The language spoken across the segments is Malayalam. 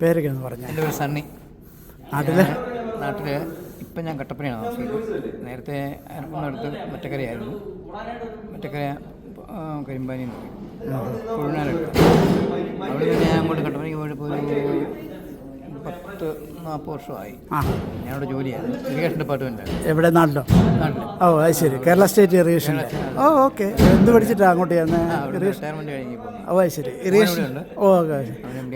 പേരൊക്കെ ഒന്ന് പറഞ്ഞാൽ. എൻ്റെ പേര് സണ്ണി. നാട്ടിൽ ഇപ്പം ഞാൻ കട്ടപ്പനയാണ് താമസിക്കുന്നത്. നേരത്തെ അടുത്ത് മറ്റക്കരയായിരുന്നു. മറ്റക്കര കരിമ്പാനി കൊഴുനാനെടുത്ത്. അവിടെ നിന്ന് ഞാൻ അങ്ങോട്ട് കട്ടപ്പനയ്ക്ക് പോയപ്പോൾ ഒരു 10-40 വർഷമായി. ഞാനവിടെ ജോലിയായിരുന്നു, ഇറിഗേഷൻ ഡിപ്പാർട്ട്മെൻറ്റാണ്. എവിടെ? നാട്ടിലോ? നാട്ടിൽ. ഓ അത് ശരി, കേരള സ്റ്റേറ്റ് ഇറിഗേഷൻ. ഓ ഓക്കെ. എന്ത് പഠിച്ചിട്ടാണ് അങ്ങോട്ട് റിട്ടയർമെൻറ്റ് കഴിഞ്ഞ് പോകുന്നത്? ഓ അത് ശരി, ഇറിഗേഷൻ. ഓ ഓക്കെ.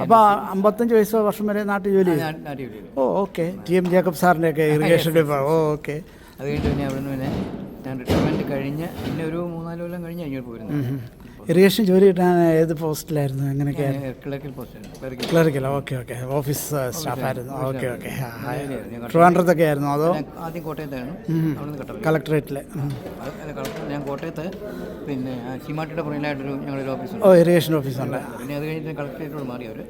അപ്പോൾ 55 വയസ്സോ വർഷം വരെ നാട്ടിൽ ജോലി ചെയ്തു. ഓ ഓക്കെ. TM ജേക്കബ് സാറിൻ്റെ ഒക്കെ ഇറിഗേഷൻ ഡിപ്പാർട്ട്മെൻറ്റ്. ഓ ഓക്കെ. അത് കഴിഞ്ഞിട്ട് പിന്നെ അവിടെ നിന്ന് ഞാൻ റിട്ടയർമെൻറ്റ് കഴിഞ്ഞ് പിന്നെ ഒരു 3-4 കൊല്ലം കഴിഞ്ഞ് അങ്ങോട്ട് പോയിരുന്നു. ഇറിഗേഷൻ ജോലി കിട്ടാൻ ഏത് പോസ്റ്റിലായിരുന്നു? എങ്ങനെയൊക്കെയായിരുന്നു? Clerical post. Clerical. Okay okay. Office സ്റ്റാഫായിരുന്നു. Okay okay. ട്രിവാൻഡ്രത്തൊക്കെ ആയിരുന്നു അതോ? ആദ്യം കോട്ടയത്തായിരുന്നു, അവിടെ കളക്ടറേറ്റിൽ. ഞാൻ കോട്ടയത്ത് പിന്നെ ചീമാട്ടിയുടെ പുറകിലായിട്ടൊരു ഞങ്ങളൊരു ഓഫീസ്. ഓ ഇറിഗേഷൻ ഓഫീസുണ്ട്. പിന്നെ അത് കഴിഞ്ഞിട്ട് കളക്ടറേറ്റോട് മാറി അവർ.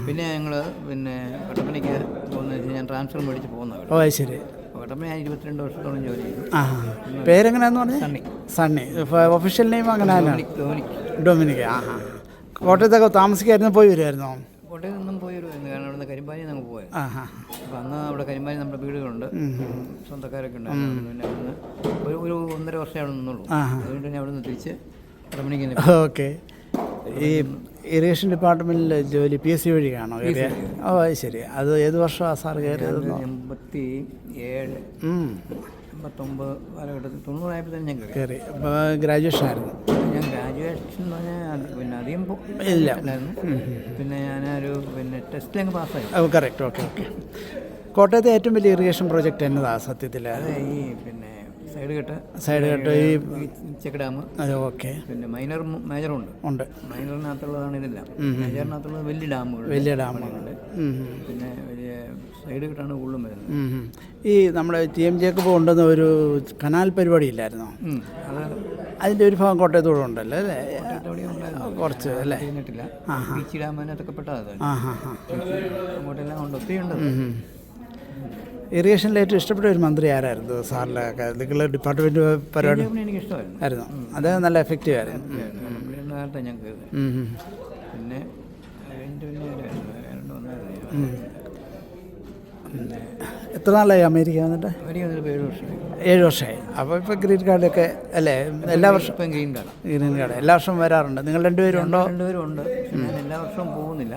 പിന്നെ ഞങ്ങൾ പിന്നെ കട്ടപ്പനയ്ക്ക് പോകുന്നത് വെച്ചാൽ ഞാൻ ട്രാൻസ്ഫർ മേടിച്ച് പോകുന്നവർ. ഓ അത് ശരി. കട്ടപ്പന ഞാൻ 22 വർഷത്തോളം ജോലി ചെയ്തു. പേരെങ്ങനെയാന്ന് പറഞ്ഞാൽ? സണ്ണി. സണ്ണി. ഒഫീഷ്യൽ നെയിം അങ്ങനെ തന്നെയാണ്? ഡൊമിനിക്. കോട്ടയത്തൊക്കെ താമസിക്കായിരുന്നു, പോയി വരുമായിരുന്നോ? കോട്ടയത്ത് നിന്നും പോയി വരുമായിരുന്നു, കാരണം അവിടെ നിന്ന് കരിമ്പാനി നമുക്ക് പോയത്. അപ്പം അന്ന് അവിടെ കരിമ്പാനി നമ്മുടെ വീടുകളുണ്ട്, സ്വന്തക്കാരൊക്കെ ഉണ്ടായിരുന്നു. പിന്നെ അവിടുന്ന് ഒരു 1.5 വർഷം അവിടെ നിന്നുള്ളൂ. അതുകൊണ്ട് തന്നെ അവിടെ നിന്ന് തിരിച്ച് കട്ടപ്പനയ്ക്ക്. ഓക്കെ. ഈ ഇറിഗേഷൻ ഡിപ്പാർട്ട്മെൻറ്റിൽ ജോലി PSC വഴിയാണോ? ഓ അത് ശരി. അത് ഏത് വർഷമാണ് സാർ കയറിയത്? 87, 89 കാലഘട്ടത്തിൽ 90 ആയപ്പോൾ തന്നെ ഞാൻ കയറി. അപ്പോൾ ഗ്രാജുവേഷൻ ആയിരുന്നു? ഞാൻ ഗ്രാജുവേഷൻ എന്ന് പറഞ്ഞാൽ പിന്നെ അധികം ഇല്ലായിരുന്നു. പിന്നെ ഞാനൊരു പിന്നെ ടെസ്റ്റിലങ്ങ് പാസ്സായി. ഓ കറക്റ്റ്. Okay okay. കോട്ടയത്തെ ഏറ്റവും വലിയ ഇറിഗേഷൻ പ്രോജക്റ്റ് എന്നതാണ് സത്യത്തിൽ? അതെ, ഈ പിന്നെ സൈഡ് കെട്ട് ഈ ചെക്ക് ഡാം. ഓക്കെ. പിന്നെ മേജറും ഉണ്ട്. മൈനറിനകത്തുള്ളതാണ് ഇതെല്ലാം. മേജറിനകത്തുള്ളത് വലിയ ഡാമുകളുണ്ട്. പിന്നെ വലിയ സൈഡ് കെട്ടാണ് കൂടുതലും വരുന്നത്. ഈ നമ്മുടെ TM ജേക്കബ് കൊണ്ടുവന്ന ഒരു കനാൽ പരിപാടി ഇല്ലായിരുന്നോ? അതിൻ്റെ ഒരു ഭാഗം കോട്ടയത്തോടെ ഉണ്ടല്ലോ അല്ലേ? കുറച്ച് അല്ലേ? ബീച്ച് ഡാമിനകത്തൊക്കെ പെട്ടതാണ്. അങ്ങോട്ടെല്ലാം ഉണ്ട്, ഒത്തിരി ഉണ്ട്. ഇറിഗേഷനിൽ ഏറ്റവും ഇഷ്ടപ്പെട്ട ഒരു മന്ത്രി ആരായിരുന്നു സാറിൻ്റെ? നിങ്ങളുടെ ഡിപ്പാർട്ട്മെൻറ്റ് പരിപാടി എനിക്ക് ഇഷ്ടമായിരുന്നു. ആയിരുന്നു. അത് നല്ല എഫക്റ്റീവ് ആയിരുന്നു. പിന്നെ എത്ര നാളായി അമേരിക്ക വന്നിട്ട്? 7 വർഷമായി. അപ്പോൾ ഇപ്പോൾ ഗ്രീൻ കാർഡൊക്കെ അല്ലേ? എല്ലാ വർഷവും ഗ്രീൻ കാർഡ് എല്ലാ വർഷവും വരാറുണ്ട്. നിങ്ങൾ രണ്ടുപേരും ഉണ്ടോ? രണ്ടുപേരും ഉണ്ട്. ഞാൻ എല്ലാ വർഷവും പോകുന്നില്ല,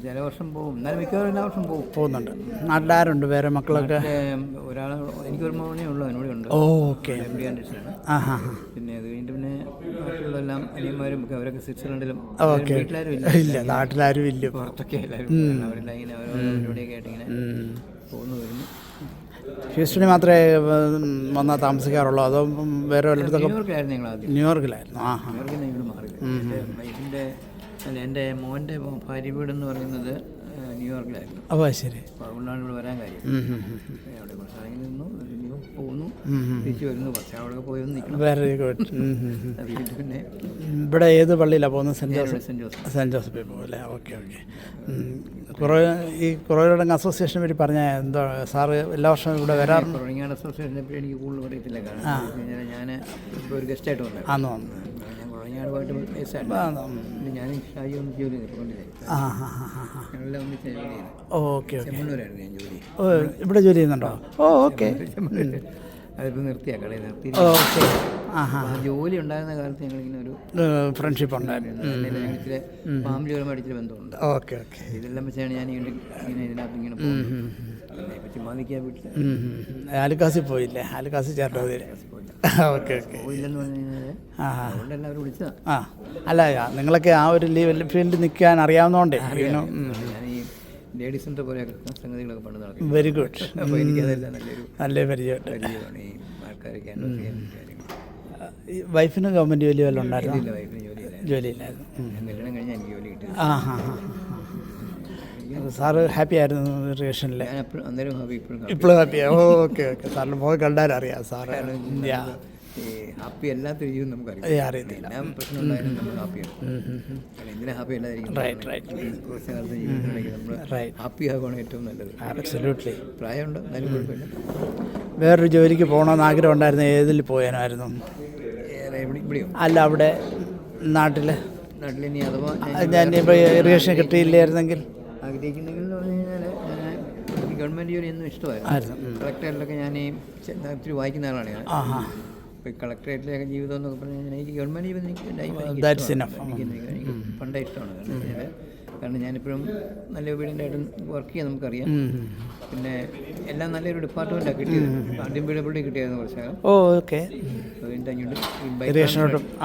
ചില വർഷം പോകും. എന്നാലും മിക്കവാറും എല്ലാ വർഷവും പോകുന്നുണ്ട്. നാട്ടിലാരുണ്ട് വേറെ മക്കളൊക്കെ? ഒരാൾ, എനിക്കൊരു മോനേ ഉള്ളൂ, അതിനോടെ ഉണ്ട്. ഓക്കെ. MD ആൻഡേഴ്സിനാണ്. പിന്നെ അത് കഴിഞ്ഞിട്ട് പിന്നെ ബാക്കിയുള്ളതെല്ലാം അനിയന്മാരും അവരൊക്കെ സ്വിറ്റ്സർലൻഡിലും. വീട്ടിലാരും ഇല്ല, നാട്ടിലാരും ഇല്ല, പുറത്തൊക്കെ എല്ലാവരും. അവരെല്ലാം ഇങ്ങനെ ഓരോ പരിപാടിയൊക്കെ ആയിട്ട് ഇങ്ങനെ പോകുന്നു വരുന്നു. ഹ്യൂസ്റ്റണിൽ മാത്രമേ വന്നാൽ താമസിക്കാറുള്ളൂ അതോ വേറെ വല്ലയിടത്തൊക്കെ? ന്യൂയോർക്കിലായിരുന്നു ഞങ്ങൾ ആദ്യം. ന്യൂയോർക്കിലായിരുന്നു. ന്യൂയോർക്കിൽ നിന്ന് ഇവിടെ മാറി. വൈഫിൻ്റെ എൻ്റെ മോൻ്റെ ഭാര്യ വീടെന്ന് പറയുന്നത് ന്യൂയോർക്കിലായിരുന്നു. ഓ ശരി. അപ്പോൾ അതുകൊണ്ടാണ് ഇവിടെ വരാൻ കാര്യം. അവിടെ കുറച്ച് ആണെങ്കിൽ നിന്നു, പോകുന്നു, തിരിച്ചു വരുന്നു. പക്ഷേ അവിടെ പോയി ഒന്ന് നിൽക്കണം. Very good. പിന്നെ ഇവിടെ ഏത് പള്ളിയിലാണ് പോകുന്നത്? സെൻറ്റ് ജോസഫ് പോകും അല്ലേ? Okay okay. കുറേയോടെ അസോസിയേഷൻ പറ്റി പറഞ്ഞാൽ എന്താ സാറ് എല്ലാ വർഷവും ഇവിടെ വരാറുണ്ട്? കുറഞ്ഞാട് അസോസിയേഷനെ പറ്റി എനിക്ക് കൂടുതൽ അറിയത്തില്ല, കാരണം ഞാൻ ഇപ്പോൾ ഒരു ഗസ്റ്റായിട്ട് വന്നത്. ആണോ? ഞാൻ കുറഞ്ഞാടുമായിട്ട് വയസ്സായിട്ട് ഞാൻ ഷാജി ഒന്ന് ജോലി ചെയ്തിട്ടുണ്ടില്ലേ, ഞങ്ങളെല്ലാം ഒന്നിച്ച് ജോലി ചെയ്തു. Okay okay. ചെമ്മണ്ണൂരായിരുന്നു ഞാൻ ജോലി. ഇവിടെ ജോലി ചെയ്യുന്നുണ്ടോ? ഓക്കെ. അതിപ്പോൾ നിർത്തിയാ, കടയിൽ നിർത്തി. ഓക്കെ. ജോലി ഉണ്ടായിരുന്ന കാലത്ത് ഞങ്ങളിങ്ങനെ ഒരു ഫ്രണ്ട്ഷിപ്പ് ഉണ്ടായിരുന്നു. ഇച്ചിരി ഫാമിലിപരമായിട്ട് ഇച്ചിരി ബന്ധമുണ്ട്. Okay okay. ഇതെല്ലാം വെച്ചാണ് ഞാൻ ഇങ്ങനെ ഇതിനകത്ത് ഇങ്ങനെ പോകുന്നത്. ചുമ്മാ നിൽക്കാൻ വീട്ടിൽ. ആലുക്കാസിൽ പോയില്ലേ? ആലുക്കാസിൽ ചേർട്ടോ? Okay okay. പോയില്ലെന്ന് പറഞ്ഞു കഴിഞ്ഞാൽ അതുകൊണ്ട് എല്ലാവരും വിളിച്ചതാണ്. അല്ല, നിങ്ങളൊക്കെ ആ ഒരു ഫീൽഡിൽ നിൽക്കാൻ അറിയാവുന്നതുകൊണ്ടേ. ഞാൻ ഈ ലേഡീസ് സെൻ്റർ പോലെയൊക്കെ സംഗതികളൊക്കെ പണ്ട് നടക്കും. Very good. അപ്പോൾ എനിക്കതെല്ലാം നല്ല പരിചയമാണ്. ഈ ആൾക്കാരൊക്കെ. വൈഫിന് ഗവൺമെൻറ് ജോലി വല്ലതും ഉണ്ടായിരുന്നു? ഇല്ല, വൈഫിന് ജോലിയില്ലായിരുന്നു. കല്യാണം കഴിഞ്ഞാൽ എനിക്ക് ജോലി കിട്ടി. സാറ് ഹാപ്പി ആയിരുന്നു ഇറിഗേഷനിൽ? അന്നേരം ഹാപ്പി, ഇപ്പോഴും ഹാപ്പിയാണ്. Okay okay. സാറിന് പോയി കണ്ടാലറിയാം സാറ് ഹാപ്പി അല്ലാത്ത രീതിയിൽ നമുക്കറിയാം. അറിയത്തില്ല. എല്ലാ പ്രശ്നം ഉണ്ടായാലും നമ്മൾ ഹാപ്പിയാണ്. എന്തിനാ ഹാപ്പി അല്ലാതിരിക്കും? കുറച്ച് കാലത്ത് ജീവിതത്തിലേക്ക് നമ്മൾ ഹാപ്പി ആകുകയാണ് ഏറ്റവും നല്ലത്. അബ്സല്യൂട്ട്ലി. പ്രായമുണ്ട്, എന്നാലും കുഴപ്പമില്ല. വേറൊരു ജോലിക്ക് പോകണമെന്ന് ആഗ്രഹം ഉണ്ടായിരുന്നു, ഏതിൽ പോയാനായിരുന്നു? ഇവിടെയോ? അല്ല, അവിടെ നാട്ടിൽ. ഇനി അഥവാ ഞാനിപ്പോൾ ഇറിഗേഷൻ കിട്ടിയില്ലായിരുന്നെങ്കിൽ? ആഗ്രഹിക്കുന്നെങ്കിൽ എന്ന് പറഞ്ഞു കഴിഞ്ഞാൽ എനിക്ക് ഗവൺമെൻറ് ജോലി ഒന്നും ഇഷ്ടമായിരുന്നു. കളക്ടറേറ്റിലൊക്കെ ഞാൻ ഈ ഒത്തിരി വായിക്കുന്ന ആളാണ് ഞാൻ. ഇപ്പോൾ ഈ കളക്ടറേറ്റിലൊക്കെ ജീവിതം എന്നൊക്കെ പറഞ്ഞു കഴിഞ്ഞാൽ എനിക്ക് ഗവൺമെൻറ് ജീവിതം എനിക്ക് പണ്ടേ ഇഷ്ടമാണ്. കാരണം ഞാനിപ്പോഴും നല്ല ഒബീഡിയൻ്റായിട്ട് വർക്ക് ചെയ്യാൻ നമുക്കറിയാം. പിന്നെ എല്ലാം നല്ലൊരു ഡിപ്പാർട്ട്മെൻറ്റാണ് കിട്ടിയത്. ആദ്യം പീഡബ്ല്യൂഡി കിട്ടിയായിരുന്നു കുറച്ചാലും. ഓക്കെ.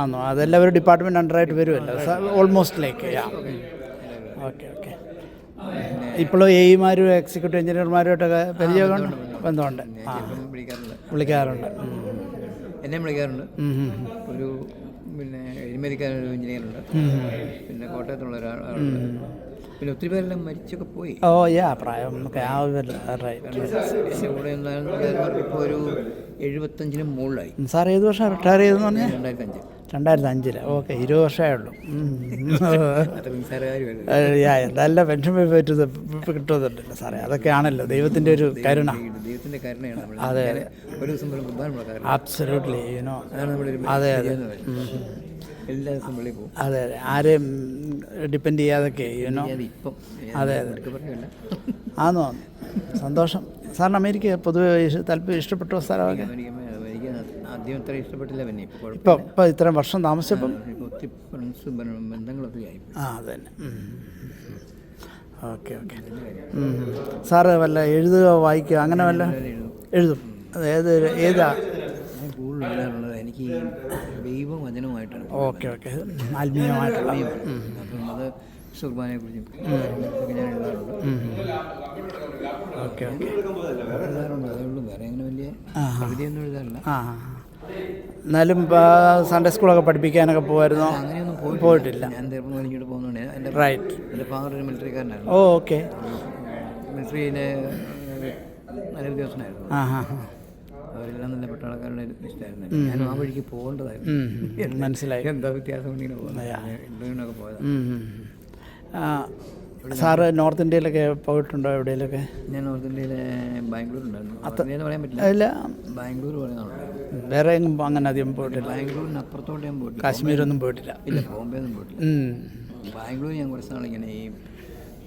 ആണോ? അതെല്ലാം ഒരു ഡിപ്പാർട്ട്മെൻറ്റ് അണ്ടറായിട്ട് വരുമല്ലോ, ഓൾമോസ്റ്റ് ലൈക്ക്. Okay okay. ഇപ്പോഴും എമാരും എക്സിക്യൂട്ടീവ് എഞ്ചിനീയർമാരുമായിട്ടൊക്കെ പരിചയമൊക്കെ ബന്ധമുണ്ട്. വിളിക്കാറുണ്ട്. എന്നെ വിളിക്കാറുണ്ട്. ഒരു പിന്നെ എഴുമതിക്കാരൊരു എഞ്ചിനീയറുണ്ട്. പിന്നെ കോട്ടയത്തുള്ള ഒരാളുണ്ട്. പിന്നെ ഒത്തിരി പേരെല്ലാം മരിച്ചൊക്കെ പോയി. പ്രായം കൂടെ ഇപ്പോൾ ഒരു 75-ന് മുകളിലായി. സാർ ഏത് വർഷം റിട്ടയർ ചെയ്തെന്ന് പറഞ്ഞാൽ? 2005. ഓക്കെ, 20 വർഷമേ ഉള്ളൂ. നല്ല പെൻഷൻ കിട്ടുന്നുണ്ടല്ലോ സാറേ. അതൊക്കെയാണല്ലോ ദൈവത്തിൻ്റെ ഒരു കരുണ. ദൈവത്തിൻ്റെ കരുണയാണ്. അതെ, ഒരു ദിവസം ആബ്സല്യൂട്ട്ലി. അതെ അതെ, എല്ലാ ദിവസവും വെളിയിൽ പോകും. അതെ അതെ, ആരെയും ഡിപ്പെൻഡ് ചെയ്യാതൊക്കെ ഇപ്പം. അതെ അതെ. ആണോ? സന്തോഷം. സാറിന് അമേരിക്ക പൊതുവെ ഇഷ്ടപ്പെട്ട സ്ഥലമൊക്കെ? ആദ്യം അത്ര ഇഷ്ടപ്പെട്ടില്ല. പിന്നെ ഇപ്പം ഇത്രയും വർഷം താമസിച്ചപ്പം ഒത്തിരി ഫ്രണ്ട്സ് ബന്ധങ്ങളൊക്കെ ആയി. അത് തന്നെ. Okay okay. സാറ് വല്ല എഴുതുക വായിക്കുക അങ്ങനെ വല്ല എഴുതും? ഏതാ കൂടുതൽ എഴുതാറുള്ളത്? എനിക്ക് ദൈവവചനമായിട്ടാണ്. Okay okay, ആത്മീയമായിട്ടുള്ള. അപ്പം അത് സുർബാനെ കുറിച്ചും ഞാൻ എഴുതാറുണ്ട്. ഓക്കെ ഓക്കെ, എഴുതാറുണ്ട്. അതേ ഉള്ളൂ, വേറെ അങ്ങനെ വലിയ കവിതയൊന്നും എഴുതാറില്ല. എന്നാലും സൺഡേ സ്കൂളൊക്കെ പഠിപ്പിക്കാനൊക്കെ പോകുമായിരുന്നോ? അങ്ങനെയൊന്നും പോയിട്ടില്ല. ഞാൻ തീർപ്പം കഴിഞ്ഞിട്ട് പോകുന്നുണ്ട്. എൻ്റെ ഫാദർ ഒരു മിലിറ്ററിക്കാരനായിരുന്നു. ഓക്കെ. മിലിറ്ററിയിലെ നല്ല ഉദ്യോഗസ്ഥനായിരുന്നു. അവരെല്ലാം നല്ല പട്ടാളക്കാരുടെ ഇഷ്ടമായിരുന്നു. ഞാൻ ആ വഴിക്ക് പോകേണ്ടതായിരുന്നു. മനസ്സിലായി. എന്താ വ്യത്യാസം കൊണ്ടിങ്ങനെ പോകുന്നത്. ഇന്റർവ്യൂവിനൊക്കെ പോയത്. സാറ് നോർത്ത് ഇന്ത്യയിലൊക്കെ പോയിട്ടുണ്ടോ എവിടെയെങ്കിലൊക്കെ? ഞാൻ നോർത്ത് ഇന്ത്യയിലെ ബാംഗ്ലൂർ ഉണ്ടായിരുന്നു. പറയാൻ പറ്റില്ല. ഇല്ല, ബാംഗ്ലൂർ പറയുന്നുണ്ട്. വേറെ എങ്ങും അങ്ങനെ അധികം പോയിട്ടില്ല? ബാംഗ്ലൂരിന് അപ്പുറത്തോട്ട് ഞാൻ പോയിട്ടില്ല. കാശ്മീരൊന്നും പോയിട്ടില്ല? ഇല്ല, ബോംബെ ഒന്നും പോയിട്ടില്ല. ബാംഗ്ലൂർ ഞാൻ കുറച്ച് നാളിങ്ങനെ ഈ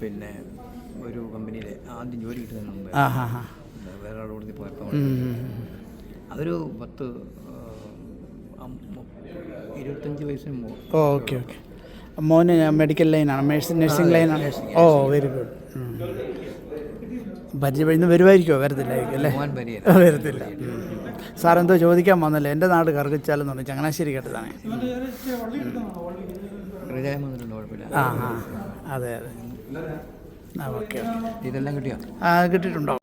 പിന്നെ ഒരു കമ്പനിയിൽ ആദ്യം ജോലി കിട്ടുന്നതിന് മുമ്പ് വേറെ ആളുടെ കൂടെ പോയപ്പോൾ അതൊരു 25 വയസ്സിന് മുമ്പ്. Okay okay. മോന് മെഡിക്കൽ ലൈനാണ്? നഴ്സിംഗ് ലൈനാണ്? Very good. പരിചയം വരുമായിരിക്കുമോ? വരത്തില്ലായിരിക്കും അല്ലേ? വരത്തില്ല. സാറെന്തോ ചോദിക്കാൻ വന്നല്ലേ? എൻ്റെ നാട് കറുകിച്ചാലെന്ന് പറഞ്ഞു, ചങ്ങനാശ്ശേരി കേട്ടതാണ്. അതെ അതെ. ഓക്കെ. ഇതെല്ലാം കിട്ടിയോ? കിട്ടിയിട്ടുണ്ടോ?